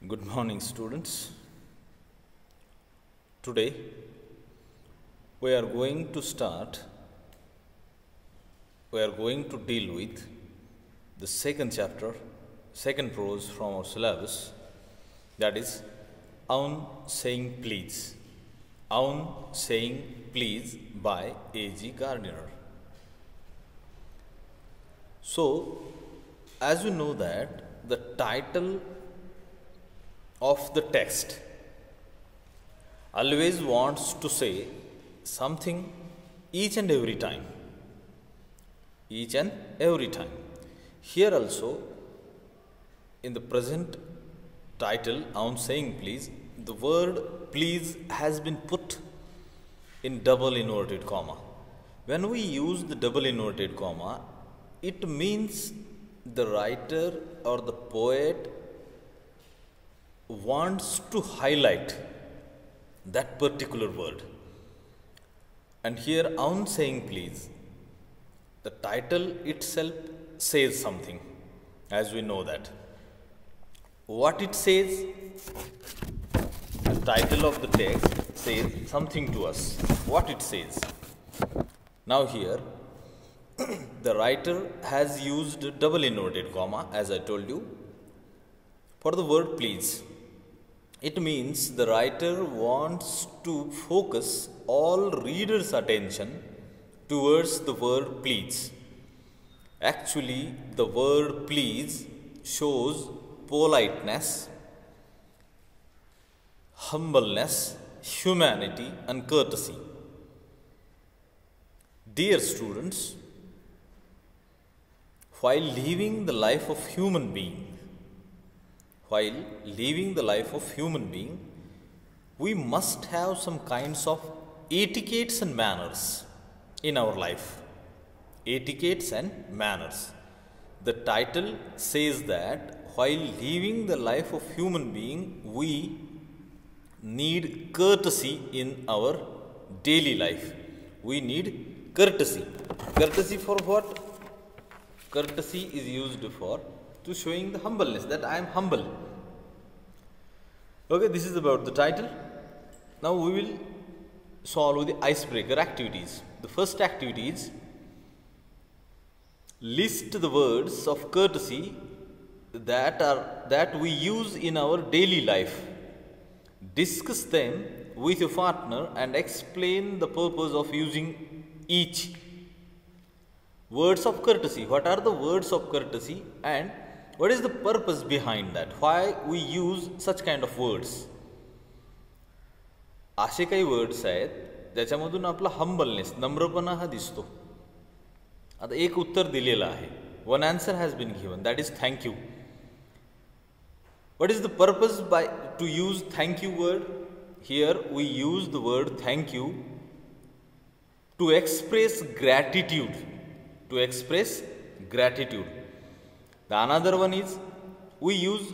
Good morning, students. Today we are going to deal with the second chapter, second prose from our syllabus, that is, Aun Saying Please. Aun Saying Please by A.G. Gardiner. So, as you know that the title of the text always wants to say something each and every time. Each and every time. Here also, in the present title, Aun Saying Please, the word please has been put in double inverted comma. When we use the double inverted comma, it means the writer or the poet wants to highlight that particular word. And here, Aun Saying Please, the title itself says something, as we know that. What it says, the title of the text says something to us. What it says. Now here, the writer has used double inverted comma, as I told you, for the word please. It means the writer wants to focus all readers' attention towards the word please. Actually, the word please shows politeness, humbleness, humanity, and courtesy. Dear students, while living the life of human being, we must have some kinds of etiquettes and manners in our life. Etiquettes and manners. The title says that while living the life of human being, we need courtesy in our daily life. We need courtesy. Courtesy for what? Courtesy is used for to showing the humbleness, that I am humble. Okay, this is about the title. Now we will solve the icebreaker activities. The first activity is list the words of courtesy that we use in our daily life. Discuss them with your partner and explain the purpose of using each. Words of courtesy. What are the words of courtesy and what is the purpose behind that? Why we use such kind of words? असे काही words आहेत ज्याच्यामधून आपला humbleness, नम्रपणा हा दिसतो. आता एक उत्तर दिलेलं आहे. One answer has been given, that is thank you. What is the purpose to use thank you word? Here we use the word thank you to express gratitude. To express gratitude. The another one is we use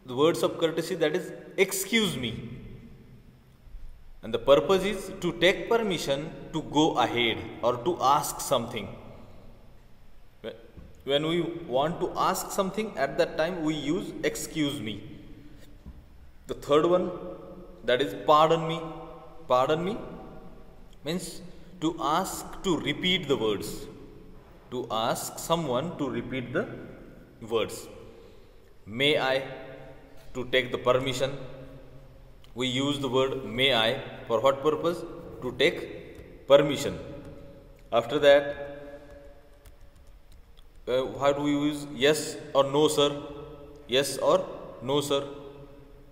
the words of courtesy, that is excuse me. And the purpose is to take permission to go ahead or to ask something. When we want to ask something, at that time we use excuse me. The third one, that is pardon me. Pardon me means to ask to repeat the words. To ask someone to repeat the words. May I, to take the permission. We use the word may I for what purpose? To take permission. After that, how do we use yes or no sir? Yes or no sir.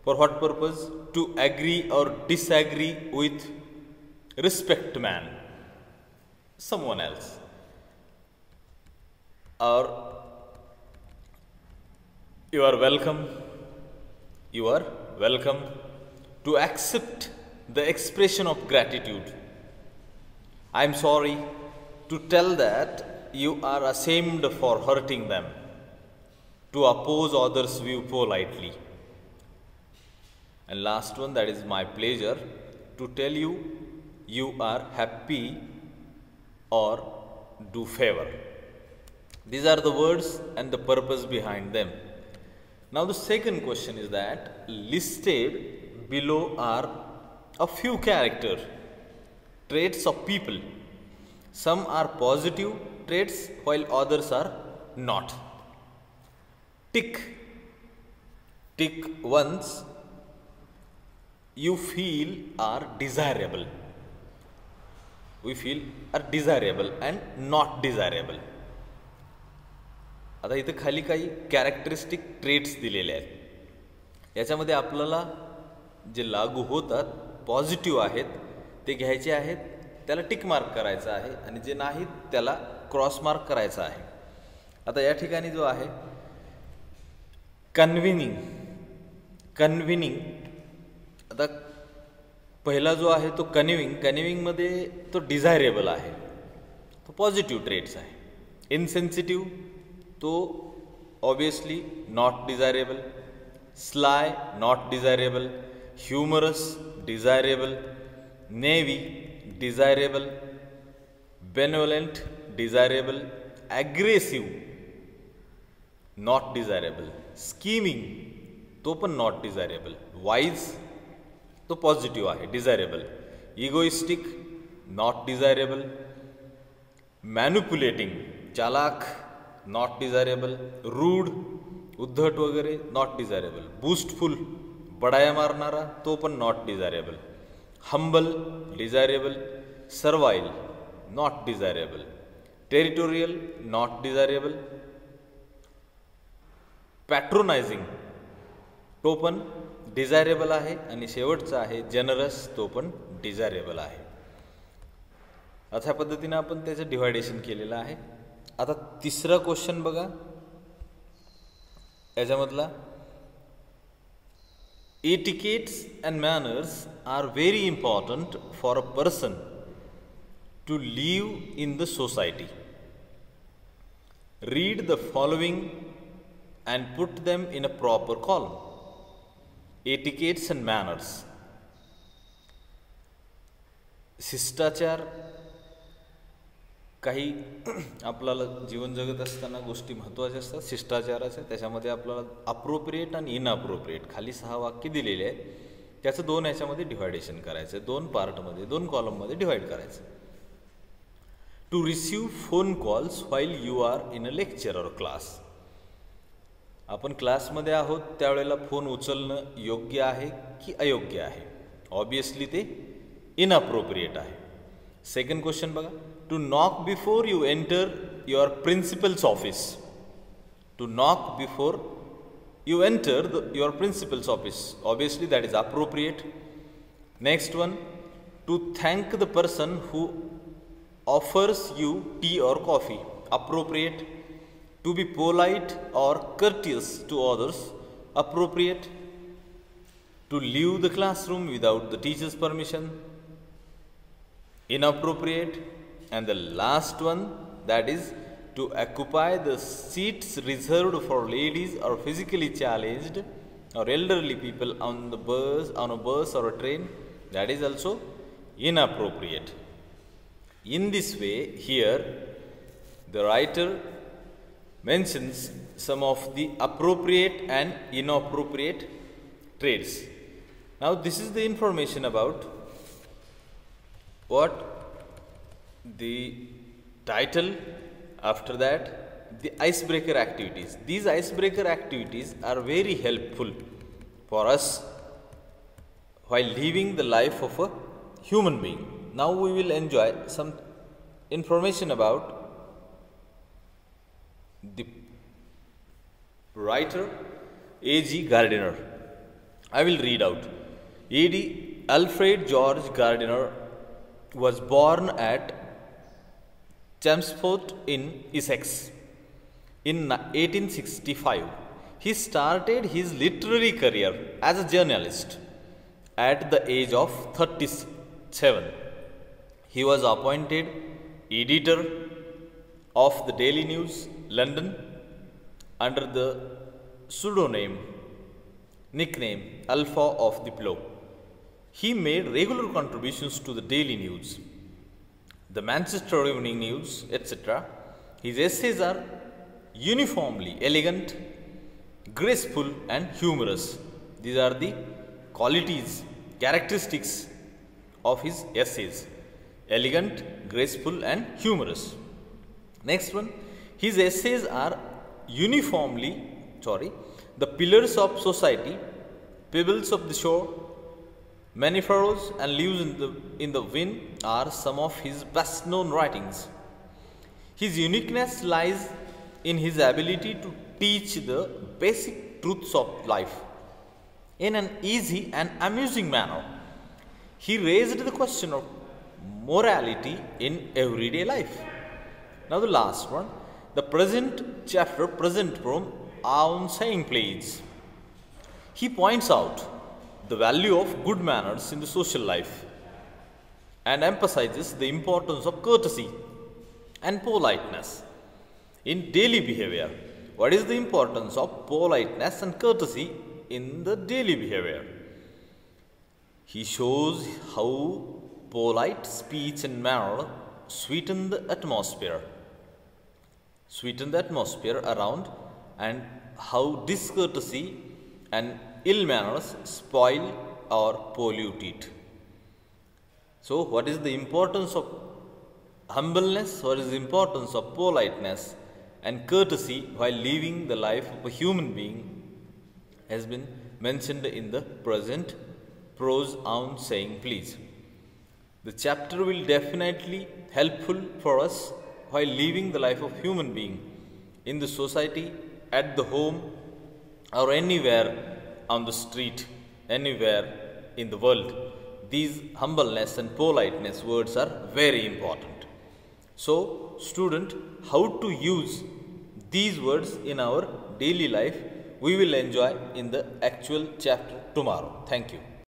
For what purpose? To agree or disagree with respect man, someone else. Or you are welcome. You are welcome. To accept the expression of gratitude. I am sorry. To tell that you are ashamed for hurting them. To oppose others' view politely. And last one, that is my pleasure. To tell you you are happy or do favor. These are the words and the purpose behind them. Now the second question is that listed below are a few character traits of people. Some are positive traits while others are not. Tick ones you feel are desirable. We feel are desirable and not desirable. आता इथं खाली काही characteristic traits दिलेले आहेत. याच्यामध्ये आपल्याला जे लागू होतात पॉझिटिव्ह आहेत ते घ्यायचे आहेत, त्याला टिक मार्क करायचा आहे, आणि जे नाहीत त्याला क्रॉस मार्क करायचा आहे. आता या ठिकाणी जो आहे कन्व्हिनिंग, आता पहिला जो आहे तो कन्व्हिंगमध्ये तो डिझायरेबल आहे, तो पॉझिटिव्ह ट्रेट्स आहे. इनसेन्सिटिव्ह तो obviously not desirable. Sly not desirable. Humorous desirable. Naive desirable. Benevolent desirable. Aggressive not desirable. Scheming तो पण नॉट डिझायरेबल. वाईज तो पॉझिटिव्ह आहे, desirable. Egoistic not desirable. Manipulating चालाक नॉट डिझायरेबल. रूड उद्धट वगैरे not desirable. बूस्टफुल बडाया मारणारा तो पण not desirable. Humble desirable. Servile not desirable. Territorial not desirable. Patronising तो पण डिझायरेबल आहे. आणि शेवटचा आहे जनरस, तो पण डिझायरेबल आहे. अशा पद्धतीने आपण त्याचं डिव्हायडेशन केलेलं आहे. आता तिसरा क्वेश्चन बघा याच्यामधला. Etiquettes and manners are very important for a person to live in the society. Read the following and put them in a proper column. Etiquettes and manners. शिष्टाचार, काही आपल्याला जीवन जगत असताना गोष्टी महत्त्वाच्या असतात शिष्टाचाराच्या. त्याच्यामध्ये आपल्याला अप्रोप्रिएट आणि इनअप्रोप्रिएट खाली 6 वाक्य दिलेले आहेत. त्याचं 2 याच्यामध्ये डिव्हायडेशन करायचं, 2 पार्टमध्ये 2 कॉलममध्ये डिव्हाइड करायचं. To receive phone calls while you are in a lecture or class. आपण क्लासमध्ये आहोत त्यावेळेला फोन उचलणं योग्य आहे की अयोग्य आहे? ऑब्वियसली ते इनअप्रोप्रिएट आहे. सेकंड क्वेश्चन बघा. To knock before you enter your principal's office. To knock before you enter your principal's office. Obviously that is appropriate. Next one, to thank the person who offers you tea or coffee. Appropriate. To be polite or courteous to others. Appropriate. To leave the classroom without the teacher's permission. Inappropriate. And the last one, that is to occupy the seats reserved for ladies or physically challenged or elderly people on a bus or a train, that is also inappropriate. In this way, here the writer mentions some of the appropriate and inappropriate traits. Now this is the information about what the title. After that, the icebreaker activities. These icebreaker activities are very helpful for us while living the life of a human being. Now we will enjoy some information about the writer A.G. Gardiner. I will read out. A.D. Alfred George Gardiner was born at Chelmsford in Essex in 1865. He started his literary career as a journalist at the age of 37. He was appointed editor of the Daily News, London, under the nickname Alpha of the Plough. He made regular contributions to the Daily News, the Manchester Evening News, etc. His essays are uniformly elegant, graceful and humorous. These are the qualities, characteristics of his essays. Elegant, graceful and humorous. Next one, his essays are the pillars of society, pebbles of the shore, many furrows and leaves in the wind are some of his best known writings. His uniqueness lies in his ability to teach the basic truths of life in an easy and amusing manner. He raised the question of morality in everyday life. Now the last one, the present chapter, present from Aun Saying Please. He points out the value of good manners in the social life and emphasizes the importance of courtesy and politeness in daily behavior. What is the importance of politeness and courtesy in the daily behavior? He shows how polite speech and manner sweeten the atmosphere around, and how discourtesy and ill manners spoil or pollute it. So, what is the importance of humbleness? What is the importance of politeness and courtesy while living the life of a human being has been mentioned in the present prose Aun Saying Please. The chapter will definitely helpful for us while living the life of human being in the society, at the home, or anywhere on the street, anywhere in the world. These humbleness and politeness words are very important. So, student, how to use these words in our daily life, we will enjoy in the actual chapter tomorrow. Thank you.